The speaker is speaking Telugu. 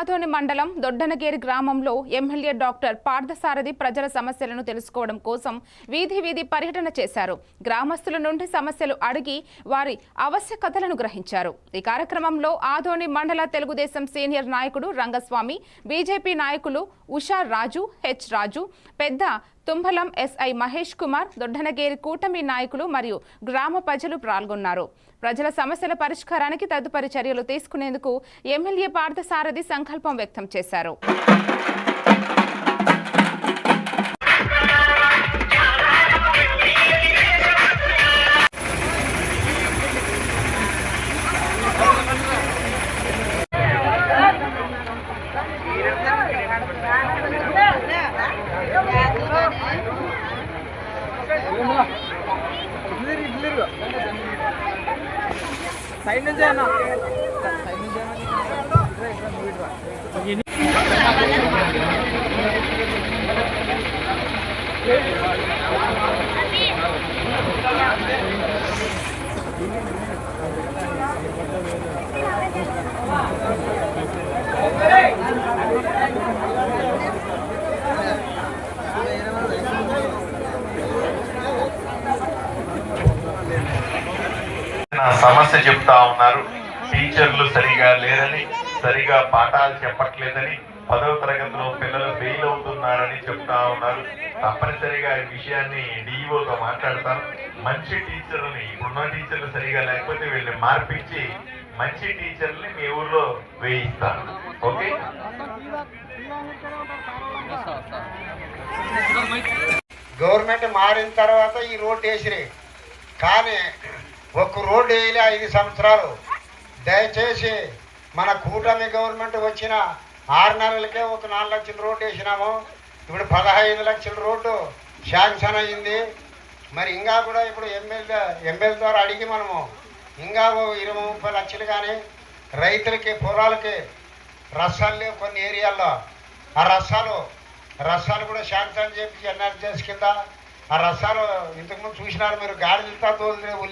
ఆదోని మండలం దొడ్డనగేరి గ్రామంలో ఎమ్మెల్యే డాక్టర్ పార్థసారథి ప్రజల సమస్యలను తెలుసుకోవడం కోసం వీధి పర్యటన చేశారు. గ్రామస్తుల నుండి సమస్యలు అడిగి వారి ఆవశ్యకతలను గ్రహించారు. ఈ కార్యక్రమంలో ఆదోని మండల తెలుగుదేశం సీనియర్ నాయకుడు రంగస్వామి, బీజేపీ నాయకులు ఉషా రాజు, హెచ్ రాజు, పెద్ద తుంబలం ఎస్ఐ మహేష్ కుమార్, దొడ్డనగేరి కూటమి నాయకులు మరియు గ్రామ ప్రజలు పాల్గొన్నారు. ప్రజల సమస్యల పరిష్కారానికి తదుపరి చర్యలు తీసుకునేందుకు ఎమ్మెల్యే పార్థసారథి సంకల్పం వ్యక్తం చేశారు. సైడ్ నుంచి అన్న సమస్య చెప్తా ఉన్నారు. టీచర్లు సరిగా లేరని, సరిగా పాఠాలు చెప్పట్లేదని, 10వ తరగతిలో పిల్లలు ఫెయిల్ అవుతున్నారని చెప్తా ఉన్నారు. తప్పనిసరిగా ఈ విషయాన్ని డిఈఓతో మాట్లాడతాను. మంచి టీచర్లని, ఇప్పుడున్న టీచర్లు సరిగా లేకపోతే వీళ్ళని మార్పించి మంచి టీచర్ని మీ ఊర్లో వేయిస్తాను. ఓకే, గవర్నమెంట్ మారిన తర్వాత ఈ రోడ్డు వేసినాయి, కానీ ఒక్క రోడ్డు వేయలే 5 సంవత్సరాలు. దయచేసి మన కూటమి గవర్నమెంట్ వచ్చిన 6 నెలలకే ఒక 4 లక్షల రోడ్డు వేసినాము. ఇప్పుడు 15 లక్షల రోడ్డు శాంక్షన్ అయ్యింది. మరి ఇంకా కూడా ఇప్పుడు ఎమ్మెల్యే ద్వారా అడిగి మనము ఇంకా 20-30 లక్షలు కానీ రైతులకి పొలాలకి రసాలు లేవు కొన్ని ఏరియాల్లో. ఆ రసాలు కూడా శాంక్షన్ చేసి ఎన్ఆర్జీఎస్ కింద ఆ రసాలు ఇంతకుముందు చూసినారు మీరు. గాడి తోలు